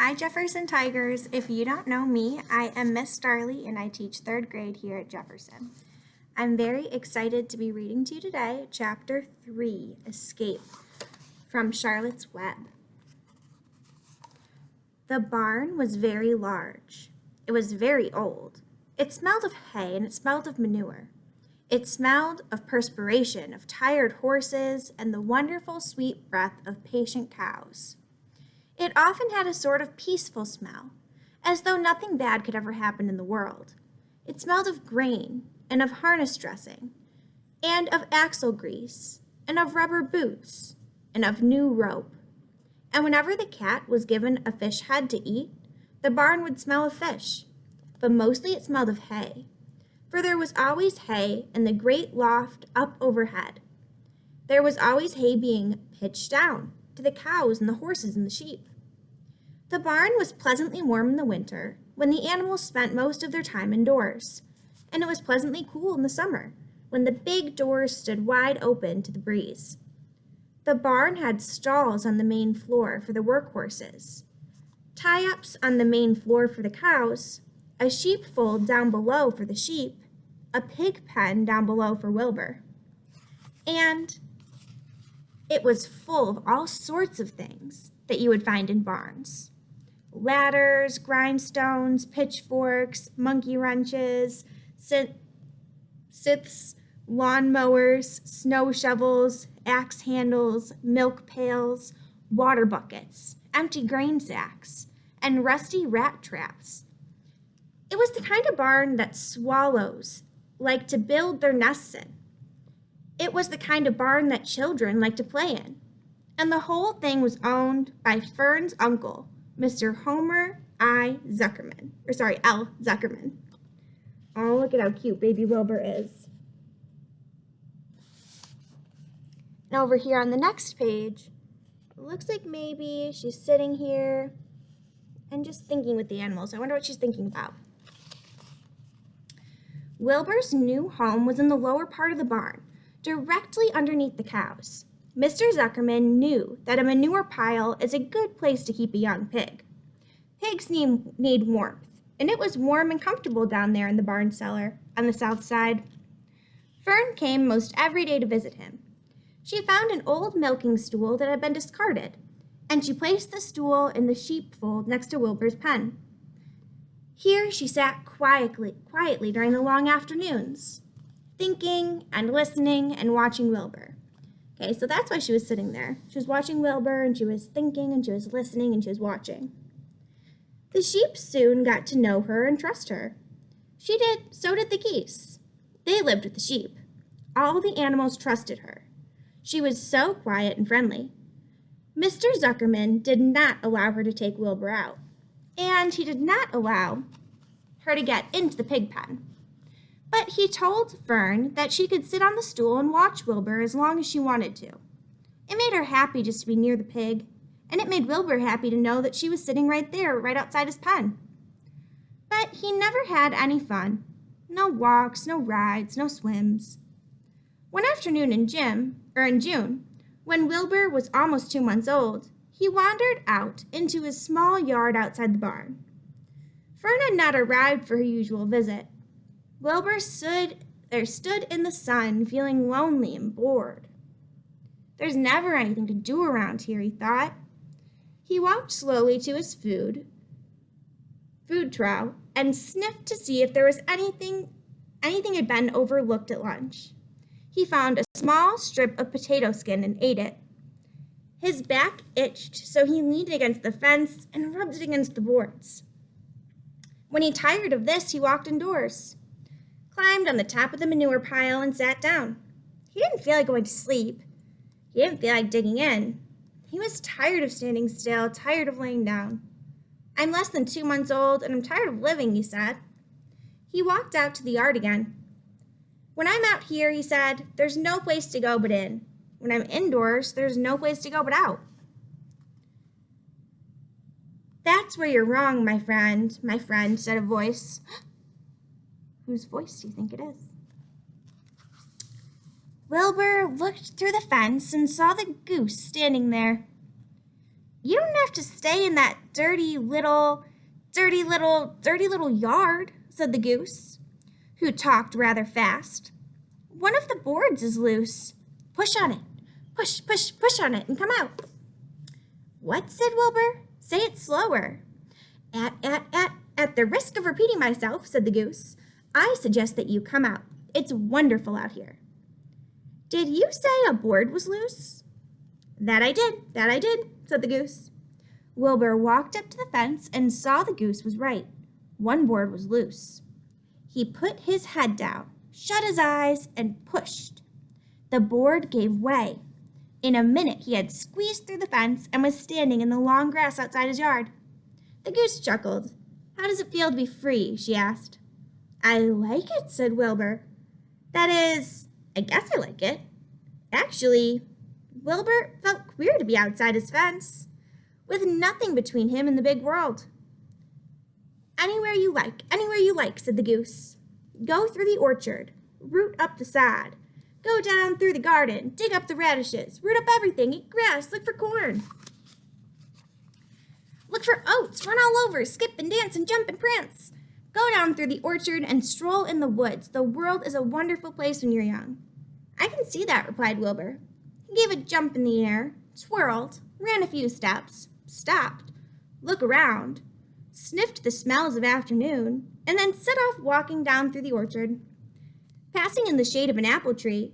Hi, Jefferson Tigers. If you don't know me, I am Miss Darley and I teach third grade here at Jefferson. I'm very excited to be reading to you today Chapter 3, Escape, from Charlotte's Web. The barn was very large. It was very old. It smelled of hay and it smelled of manure. It smelled of perspiration, of tired horses, and the wonderful sweet breath of patient cows. It often had a sort of peaceful smell, as though nothing bad could ever happen in the world. It smelled of grain, and of harness dressing, and of axle grease, and of rubber boots, and of new rope. And whenever the cat was given a fish head to eat, the barn would smell of fish, but mostly it smelled of hay, for there was always hay in the great loft up overhead. There was always hay being pitched down to the cows and the horses and the sheep. The barn was pleasantly warm in the winter, when the animals spent most of their time indoors, and it was pleasantly cool in the summer, when the big doors stood wide open to the breeze. The barn had stalls on the main floor for the work horses, tie-ups on the main floor for the cows, a sheepfold down below for the sheep, a pig pen down below for Wilbur. And it was full of all sorts of things that you would find in barns. Ladders, grindstones, pitchforks, monkey wrenches, scythes, lawnmowers, snow shovels, axe handles, milk pails, water buckets, empty grain sacks, and rusty rat traps. It was the kind of barn that swallows like to build their nests in. It was the kind of barn that children like to play in. And the whole thing was owned by Fern's uncle, Mr. Homer L. Zuckerman. Oh, look at how cute baby Wilbur is. And over here on the next page, it looks like maybe she's sitting here and just thinking with the animals. I wonder what she's thinking about. Wilbur's new home was in the lower part of the barn, directly underneath the cows. Mr. Zuckerman knew that a manure pile is a good place to keep a young pig. Pigs need warmth, and it was warm and comfortable down there in the barn cellar on the south side. Fern came most every day to visit him. She found an old milking stool that had been discarded, and she placed the stool in the sheepfold next to Wilbur's pen. Here she sat quietly during the long afternoons, thinking and listening and watching Wilbur. Okay, so that's why she was sitting there. She was watching Wilbur, and she was thinking, and she was listening, and she was watching. The sheep soon got to know her and trust her. So did the geese. They lived with the sheep. All the animals trusted her. She was so quiet and friendly. Mr. Zuckerman did not allow her to take Wilbur out, and he did not allow her to get into the pig pen. But he told Fern that she could sit on the stool and watch Wilbur as long as she wanted to. It made her happy just to be near the pig, and it made Wilbur happy to know that she was sitting right there, right outside his pen. But he never had any fun. No walks, no rides, no swims. One afternoon in June, when Wilbur was almost 2 months old, he wandered out into his small yard outside the barn. Fern had not arrived for her usual visit. Wilbur stood in the sun, feeling lonely and bored. There's never anything to do around here, he thought. He walked slowly to his food trough and sniffed to see if there was anything had been overlooked at lunch. He found a small strip of potato skin and ate it. His back itched, so he leaned against the fence and rubbed it against the boards. When he tired of this, he walked indoors, climbed on the top of the manure pile, and sat down. He didn't feel like going to sleep. He didn't feel like digging in. He was tired of standing still, tired of laying down. I'm less than 2 months old, and I'm tired of living, he said. He walked out to the yard again. When I'm out here, he said, there's no place to go but in. When I'm indoors, there's no place to go but out. That's where you're wrong, my friend, said a voice. Whose voice do you think it is? Wilbur looked through the fence and saw the goose standing there. You don't have to stay in that dirty little yard, said the goose, who talked rather fast. One of the boards is loose. Push on it. Push on it and come out. What, said Wilbur? Say it slower. At the risk of repeating myself, said the goose, I suggest that you come out. It's wonderful out here. Did you say a board was loose? That I did, said the goose. Wilbur walked up to the fence and saw the goose was right. One board was loose. He put his head down, shut his eyes, and pushed. The board gave way. In a minute he had squeezed through the fence and was standing in the long grass outside his yard. The goose chuckled. How does it feel to be free? She asked. I like it, said Wilbur. That is, I guess I like it. Actually, Wilbur felt queer to be outside his fence, with nothing between him and the big world. Anywhere you like, said the goose. Go through the orchard, root up the sod, go down through the garden, dig up the radishes, root up everything, eat grass, look for corn. Look for oats, run all over, skip and dance and jump and prance. Go down through the orchard and stroll in the woods. The world is a wonderful place when you're young. I can see that, replied Wilbur. He gave a jump in the air, swirled, ran a few steps, stopped, looked around, sniffed the smells of afternoon, and then set off walking down through the orchard. Passing in the shade of an apple tree,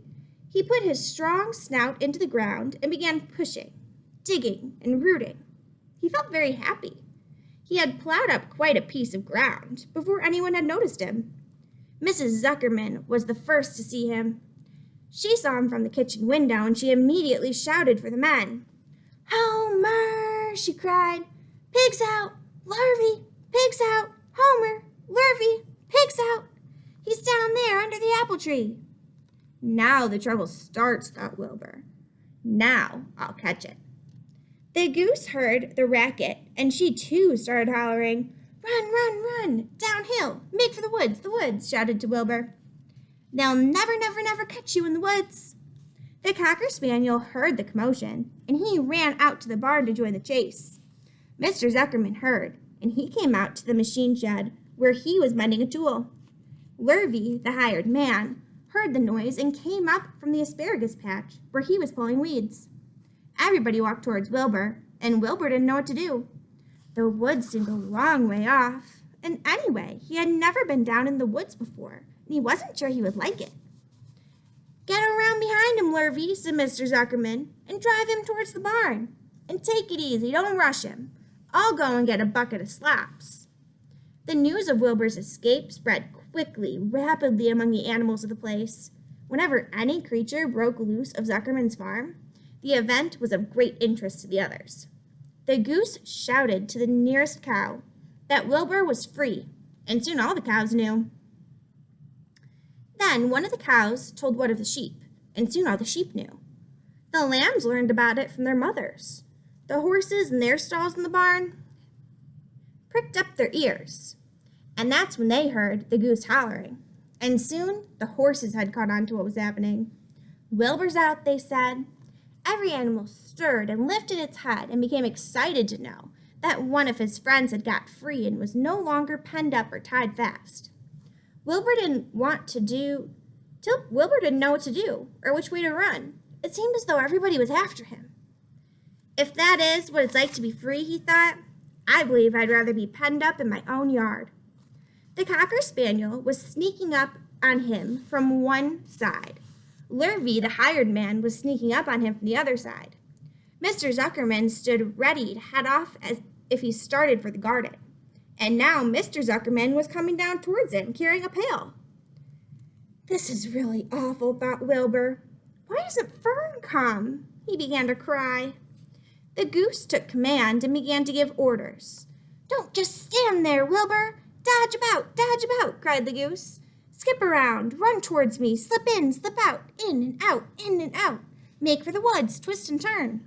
he put his strong snout into the ground and began pushing, digging, and rooting. He felt very happy. He had plowed up quite a piece of ground before anyone had noticed him. Mrs. Zuckerman was the first to see him. She saw him from the kitchen window, and she immediately shouted for the men. Homer, she cried. Pigs out, larvae, pigs out, Homer, larvae, pigs out. He's down there under the apple tree. Now the trouble starts, thought Wilbur. Now I'll catch it. The goose heard the racket, and she too started hollering, Run, run, run, downhill, make for the woods, shouted to Wilbur. They'll never catch you in the woods. The Cocker Spaniel heard the commotion, and he ran out to the barn to join the chase. Mr. Zuckerman heard, and he came out to the machine shed, where he was mending a tool. Lurvy, the hired man, heard the noise and came up from the asparagus patch, where he was pulling weeds. Everybody walked towards Wilbur, and Wilbur didn't know what to do. The woods seemed a long way off, and anyway, he had never been down in the woods before, and he wasn't sure he would like it. Get around behind him, Lurvy, said Mr. Zuckerman, and drive him towards the barn. And take it easy, don't rush him. I'll go and get a bucket of slops. The news of Wilbur's escape spread quickly, rapidly among the animals of the place. Whenever any creature broke loose of Zuckerman's farm, the event was of great interest to the others. The goose shouted to the nearest cow that Wilbur was free, and soon all the cows knew. Then one of the cows told one of the sheep, and soon all the sheep knew. The lambs learned about it from their mothers. The horses in their stalls in the barn pricked up their ears, and that's when they heard the goose hollering. And soon the horses had caught on to what was happening. Wilbur's out, they said. Every animal stirred and lifted its head and became excited to know that one of his friends had got free and was no longer penned up or tied fast. Wilbur didn't know what to do or which way to run. It seemed as though everybody was after him. If that is what it's like to be free, he thought, I believe I'd rather be penned up in my own yard. The Cocker Spaniel was sneaking up on him from one side. Lurvy, the hired man, was sneaking up on him from the other side. Mr. Zuckerman stood ready to head off as if he started for the garden. And now Mr. Zuckerman was coming down towards him, carrying a pail. This is really awful, thought Wilbur. Why doesn't Fern come? He began to cry. The goose took command and began to give orders. Don't just stand there, Wilbur. Dodge about, cried the goose. Skip around, run towards me, slip in, slip out, in and out, in and out. Make for the woods, twist and turn.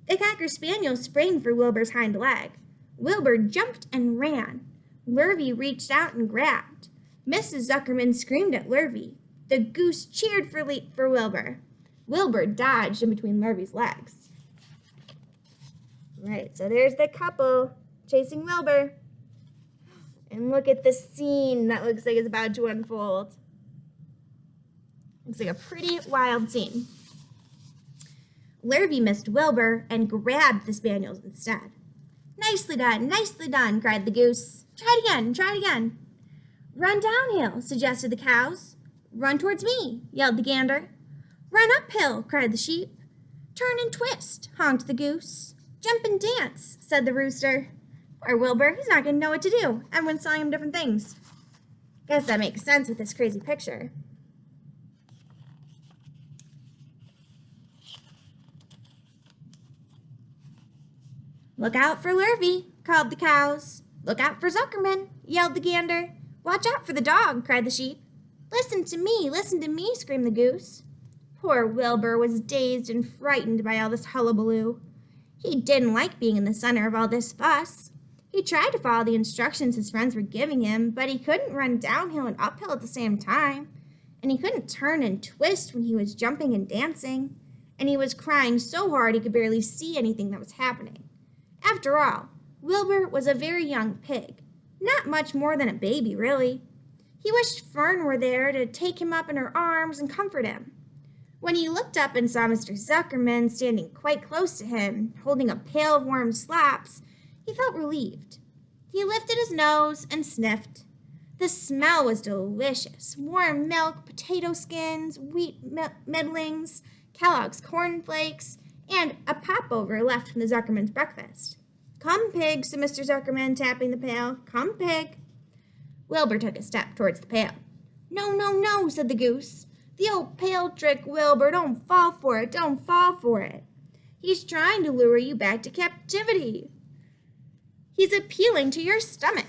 The Cocker Spaniel sprang for Wilbur's hind leg. Wilbur jumped and ran. Lurvy reached out and grabbed. Mrs. Zuckerman screamed at Lurvy. The goose cheered for Wilbur. Wilbur dodged in between Lurvy's legs. Right, so there's the couple chasing Wilbur. And look at the scene that looks like it's about to unfold. Looks like a pretty wild scene. Lurvy missed Wilbur and grabbed the spaniels instead. Nicely done, cried the goose. Try it again. Run downhill, suggested the cows. Run towards me, yelled the gander. Run uphill, cried the sheep. Turn and twist, honked the goose. Jump and dance, said the rooster. Poor Wilbur, he's not going to know what to do. Everyone's telling him different things. Guess that makes sense with this crazy picture. Look out for Lurvy, called the cows. Look out for Zuckerman, yelled the gander. Watch out for the dog, cried the sheep. Listen to me, screamed the goose. Poor Wilbur was dazed and frightened by all this hullabaloo. He didn't like being in the center of all this fuss. He tried to follow the instructions his friends were giving him, but he couldn't run downhill and uphill at the same time. And he couldn't turn and twist when he was jumping and dancing. And he was crying so hard he could barely see anything that was happening. After all, Wilbur was a very young pig, not much more than a baby, really. He wished Fern were there to take him up in her arms and comfort him. When he looked up and saw Mr. Zuckerman standing quite close to him, holding a pail of warm slaps, he felt relieved. He lifted his nose and sniffed. The smell was delicious. Warm milk, potato skins, wheat middlings, Kellogg's cornflakes, and a popover left from the Zuckerman's breakfast. Come, pig, said Mr. Zuckerman, tapping the pail. Come, pig. Wilbur took a step towards the pail. No, said the goose. The old pail trick, Wilbur. Don't fall for it. He's trying to lure you back to captivity. He's appealing to your stomach.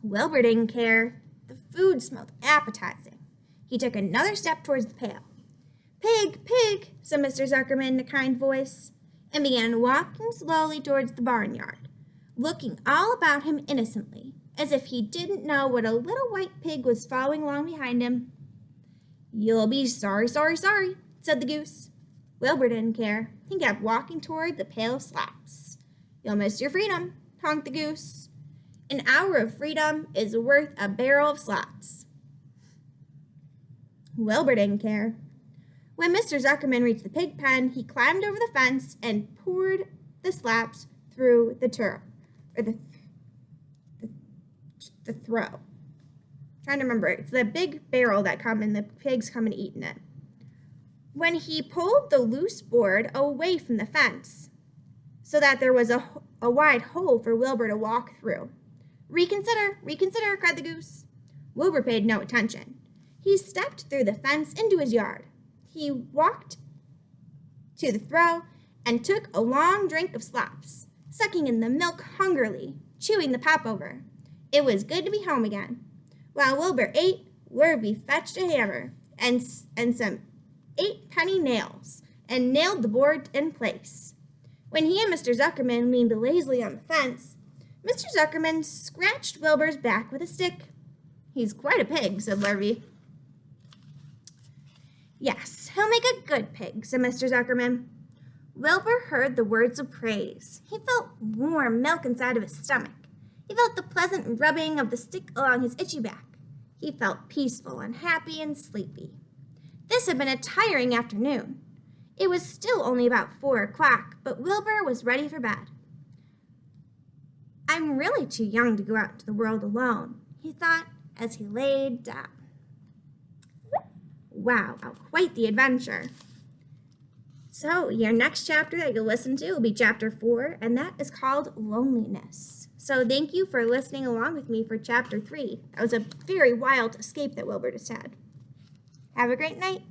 Wilbur didn't care. The food smelled appetizing. He took another step towards the pail. Pig, said Mr. Zuckerman in a kind voice, and began walking slowly towards the barnyard, looking all about him innocently, as if he didn't know what a little white pig was following along behind him. You'll be sorry, said the goose. Wilbur didn't care. He kept walking toward the pail of slaps. You'll miss your freedom, honked the goose. An hour of freedom is worth a barrel of slaps. Wilbur didn't care. When Mr. Zuckerman reached the pig pen, he climbed over the fence and poured the slaps through the throw. Trying to remember, it's the big barrel that the pigs come and eat in it. When he pulled the loose board away from the fence, so that there was a wide hole for Wilbur to walk through. Reconsider, cried the goose. Wilbur paid no attention. He stepped through the fence into his yard. He walked to the throw and took a long drink of slaps, sucking in the milk hungrily, chewing the popover. It was good to be home again. While Wilbur ate, Lurvy fetched a hammer and some 8-penny nails and nailed the board in place. When he and Mr. Zuckerman leaned lazily on the fence, Mr. Zuckerman scratched Wilbur's back with a stick. He's quite a pig, said Lurvy. Yes, he'll make a good pig, said Mr. Zuckerman. Wilbur heard the words of praise. He felt warm milk inside of his stomach. He felt the pleasant rubbing of the stick along his itchy back. He felt peaceful and happy and sleepy. This had been a tiring afternoon. It was still only about 4 o'clock, but Wilbur was ready for bed. I'm really too young to go out into the world alone, he thought as he laid down. Wow, quite the adventure. So your next chapter that you'll listen to will be chapter 4, and that is called Loneliness. So thank you for listening along with me for chapter 3. That was a very wild escape that Wilbur just had. Have a great night.